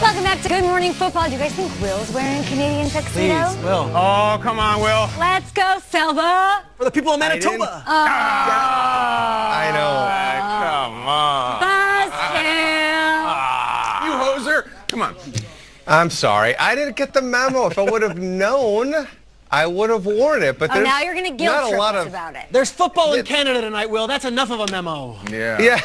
Welcome back to Good Morning Football. Do you guys think Will's wearing Canadian tuxedo? Please, Will. Oh, come on, Will. Let's go, Selva. For the people of Manitoba. I know. Come on. Buzz him. You hoser. Come on. I'm sorry. I didn't get the memo. If I would have known, I would have worn it. But now you're going to guilt trip us about it. There's football in Canada tonight, Will. That's enough of a memo. Yeah.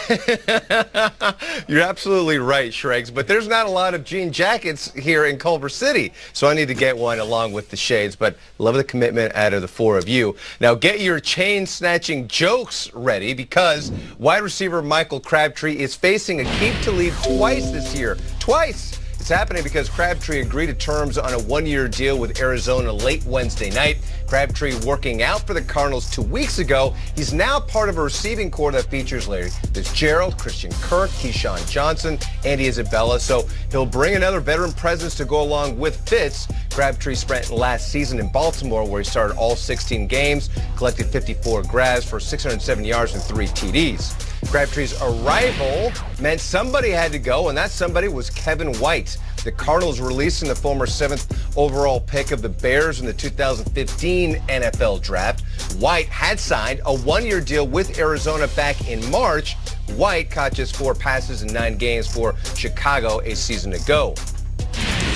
You're absolutely right, Shregs. But there's not a lot of jean jackets here in Culver City, so I need to get one along with the shades. But love the commitment out of the four of you. Now get your chain-snatching jokes ready because wide receiver Michael Crabtree is facing a keep to lead twice this year. Twice! It's happening because Crabtree agreed to terms on a one-year deal with Arizona late Wednesday night. Crabtree working out for the Cardinals 2 weeks ago. He's now part of a receiving corps that features Larry Fitzgerald, Christian Kirk, Keyshawn Johnson, Andy Isabella. So he'll bring another veteran presence to go along with Fitz. Crabtree spent last season in Baltimore where he started all 16 games, collected 54 grabs for 607 yards and 3 TDs. Crabtree's arrival meant somebody had to go, and that somebody was Kevin White. The Cardinals releasing the former 7th overall pick of the Bears in the 2015 NFL Draft. White had signed a one-year deal with Arizona back in March. White caught just 4 passes in 9 games for Chicago a season ago.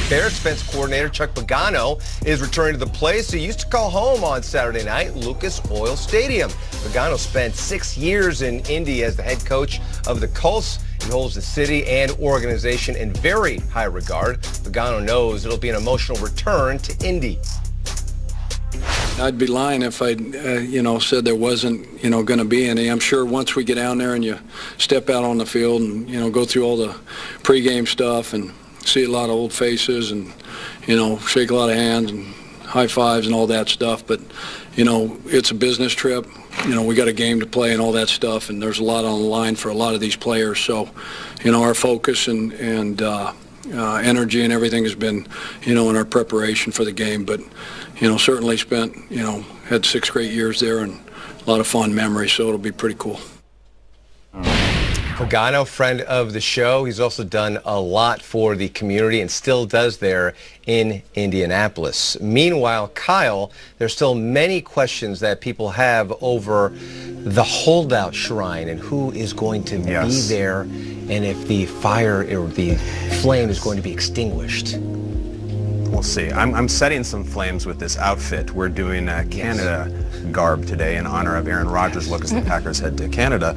Bears defense coordinator Chuck Pagano is returning to the place he used to call home on Saturday night, Lucas Oil Stadium. Pagano spent 6 years in Indy as the head coach of the Colts. He holds the city and organization in very high regard. Pagano knows it'll be an emotional return to Indy. I'd be lying if I, said there wasn't, going to be any. I'm sure once we get down there and you step out on the field and, go through all the pregame stuff and see a lot of old faces and, shake a lot of hands and high fives and all that stuff. But, it's a business trip. We got a game to play and all that stuff, and there's a lot on the line for a lot of these players. So, our focus and energy and everything has been, in our preparation for the game. But, certainly spent, had 6 great years there and a lot of fond memories, so it'll be pretty cool. Pagano, friend of the show. He's also done a lot for the community and still does there in Indianapolis. Meanwhile, Kyle, there's still many questions that people have over the Holdout Shrine and who is going to be there and if the fire or the flame is going to be extinguished. We'll see. I'm setting some flames with this outfit. We're doing Canada garb today in honor of Aaron Rodgers' look as the Packers head to Canada.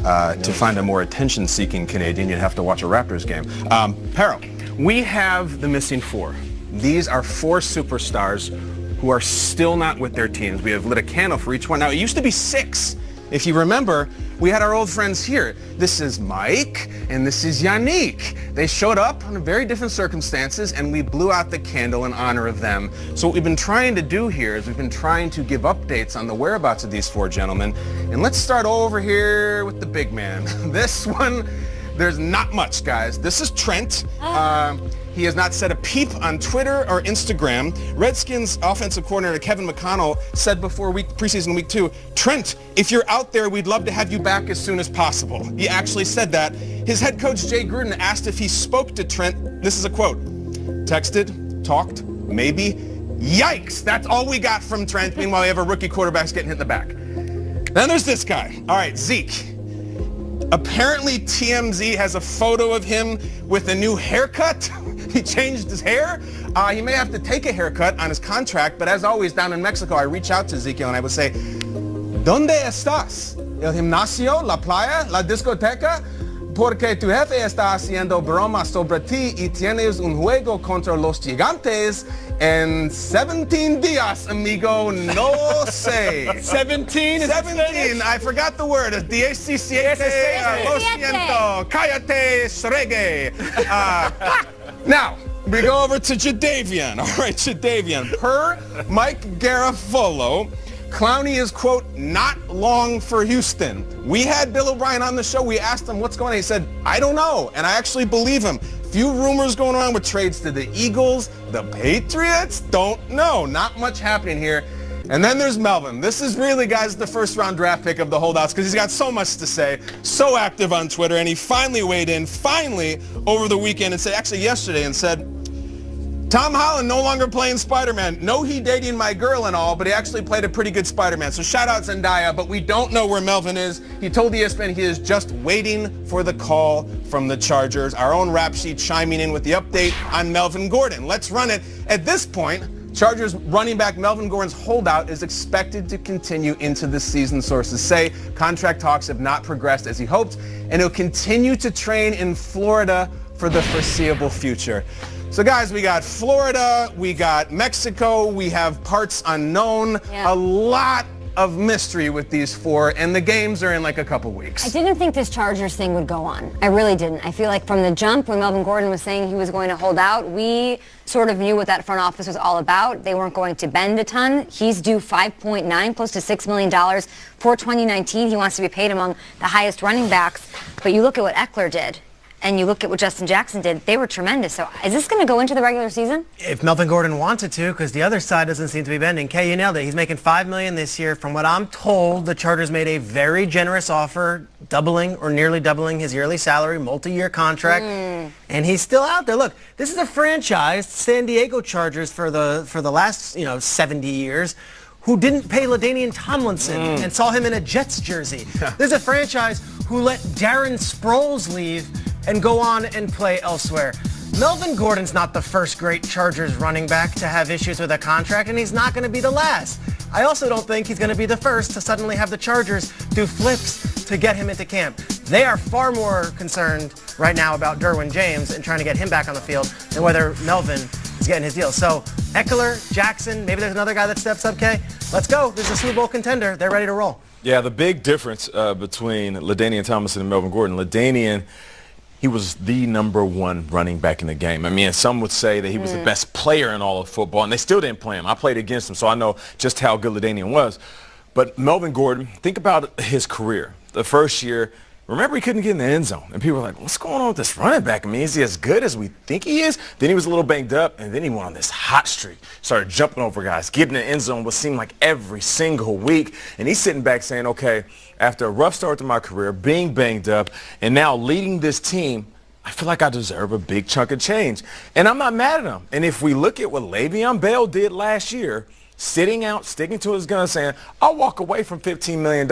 To find a more attention-seeking Canadian, you'd have to watch a Raptors game. Pero, we have the missing 4. These are 4 superstars who are still not with their teams. We have lit a candle for each one. Now, it used to be 6. If you remember, we had our old friends here. This is Mike, and this is Yannick. They showed up under very different circumstances, and we blew out the candle in honor of them. So what we've been trying to do here is we've been trying to give updates on the whereabouts of these 4 gentlemen. And let's start over here with the big man. This one, there's not much, guys. This is Trent. He has not said a peep on Twitter or Instagram. Redskins offensive coordinator Kevin McConnell said before preseason week 2, Trent, if you're out there, we'd love to have you back as soon as possible. He actually said that. His head coach Jay Gruden asked if he spoke to Trent. This is a quote. Texted, talked, maybe. Yikes, that's all we got from Trent. Meanwhile, we have a rookie quarterback getting hit in the back. Then there's this guy. All right, Zeke. Apparently TMZ has a photo of him with a new haircut. He changed his hair. He may have to take a haircut on his contract, but as always, down in Mexico, I reach out to Ezekiel and I would say, ¿Dónde estás? ¿El gimnasio? ¿La playa? ¿La discoteca? Porque tu jefe está haciendo bromas sobre ti y tienes un juego contra los gigantes en 17 días, amigo, no sé. 17? 17, I forgot the word. Es 17. Lo siento. Cállate, Sregue. Now, we go over to Jadeveon. All right, Jadeveon. Per Mike Garafolo, Clowney is, quote, not long for Houston. We had Bill O'Brien on the show. We asked him what's going on. He said, I don't know. And I actually believe him. Few rumors going on with trades to the Eagles. The Patriots? Don't know. Not much happening here. And then there's Melvin. This is really, guys, the first-round draft pick of the Holdouts because he's got so much to say, so active on Twitter, and he finally weighed in, over the weekend, and said, actually yesterday, and said, Tom Holland no longer playing Spider-Man. No, he dating my girl and all, but he actually played a pretty good Spider-Man. So shout out Zendaya, but we don't know where Melvin is. He told ESPN he is just waiting for the call from the Chargers. Our own rap sheet chiming in with the update on Melvin Gordon. Let's run it. At this point, Chargers running back Melvin Gordon's holdout is expected to continue into the season. Sources say contract talks have not progressed as he hoped, and he'll continue to train in Florida for the foreseeable future. So guys, we got Florida, we got Mexico, we have parts unknown, a lot of mystery with these four, and the games are in like a couple weeks. I didn't think this Chargers thing would go on. I really didn't. I feel like from the jump when Melvin Gordon was saying he was going to hold out, we sort of knew what that front office was all about. They weren't going to bend a ton. He's due $5.9, close to $6 million for 2019. He wants to be paid among the highest running backs. But you look at what Eckler did, and you look at what Justin Jackson did, they were tremendous. So is this going to go into the regular season? If Melvin Gordon wanted to, because the other side doesn't seem to be bending. Kay, you nailed it. He's making $5 million this year. From what I'm told, the Chargers made a very generous offer, doubling or nearly doubling his yearly salary, multi-year contract, and he's still out there. Look, this is a franchise, San Diego Chargers, for the last 70 years, who didn't pay LaDainian Tomlinson and saw him in a Jets jersey. There's a franchise who let Darren Sproles leave and go on and play elsewhere. Melvin Gordon's not the first great Chargers running back to have issues with a contract, and he's not going to be the last. I also don't think he's going to be the first to suddenly have the Chargers do flips to get him into camp. They are far more concerned right now about Derwin James and trying to get him back on the field than whether Melvin is getting his deal. So Eckler, Jackson, maybe there's another guy that steps up, Kay. Let's go. This is a Super Bowl contender. They're ready to roll. Yeah, the big difference between LaDainian Tomlinson and Melvin Gordon, LaDainian, he was the #1 running back in the game. I mean, some would say that he was the best player in all of football, and they still didn't play him. I played against him, so I know just how good LaDainian was. But Melvin Gordon, think about his career. The first year, remember he couldn't get in the end zone, and people were like, what's going on with this running back? I mean, is he as good as we think he is? Then he was a little banged up, and then he went on this hot streak, started jumping over guys, getting in the end zone what seemed like every single week, and he's sitting back saying, okay, after a rough start to my career, being banged up, and now leading this team, I feel like I deserve a big chunk of change. And I'm not mad at him. And if we look at what Le'Veon Bell did last year, sitting out, sticking to his gun, saying, I'll walk away from $15 million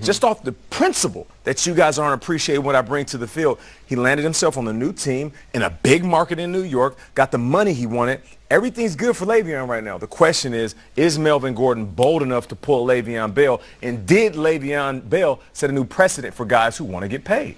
just off the principle that you guys aren't appreciating what I bring to the field. He landed himself on a new team in a big market in New York, got the money he wanted. Everything's good for Le'Veon right now. The question is Melvin Gordon bold enough to pull Le'Veon Bell? And did Le'Veon Bell set a new precedent for guys who want to get paid?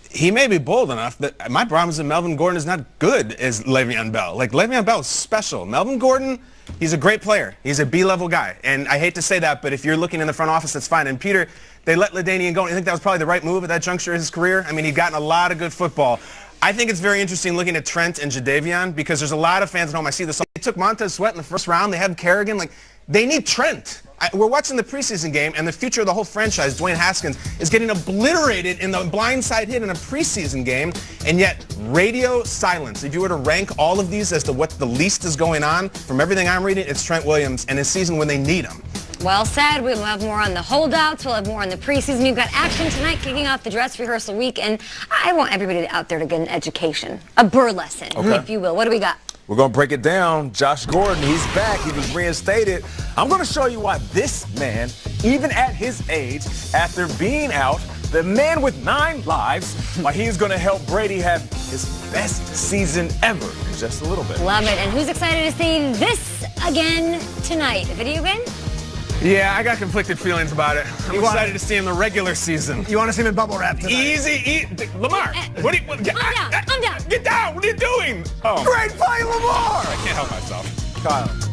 He may be bold enough, but my problem is that Melvin Gordon is not good as Le'Veon Bell. Like, Le'Veon Bell is special. Melvin Gordon, he's a great player. He's a B-level guy. And I hate to say that, but if you're looking in the front office, that's fine. And Peter, they let LaDainian go. I think that was probably the right move at that juncture of his career. I mean, he'd gotten a lot of good football. I think it's very interesting looking at Trent and Jadeveon because there's a lot of fans at home. I see this. They took Montez Sweat in the first round. They had Kerrigan. Like, they need Trent. We're watching the preseason game, and the future of the whole franchise, Dwayne Haskins, is getting obliterated in the blindside hit in a preseason game, and yet radio silence. If you were to rank all of these as to what the least is going on, from everything I'm reading, it's Trent Williams and his season when they need him. Well said. We'll have more on the holdouts. We'll have more on the preseason. We've got action tonight, kicking off the dress rehearsal week, and I want everybody out there to get an education, a burr lesson, if you will. What do we got? We're going to break it down. Josh Gordon, he's back. He was reinstated. I'm going to show you why this man, even at his age, after being out, the man with 9 lives, why he's going to help Brady have his best season ever in just a little bit. Love it. And who's excited to see this again tonight? A video game? Yeah, I got conflicted feelings about it. I'm excited to see him in the regular season. You want to see him in bubble wrap tonight? Easy. Lamar, what are you... I'm down. Get down. What are you doing? Oh. Great play, Lamar! I can't help myself. Kyle.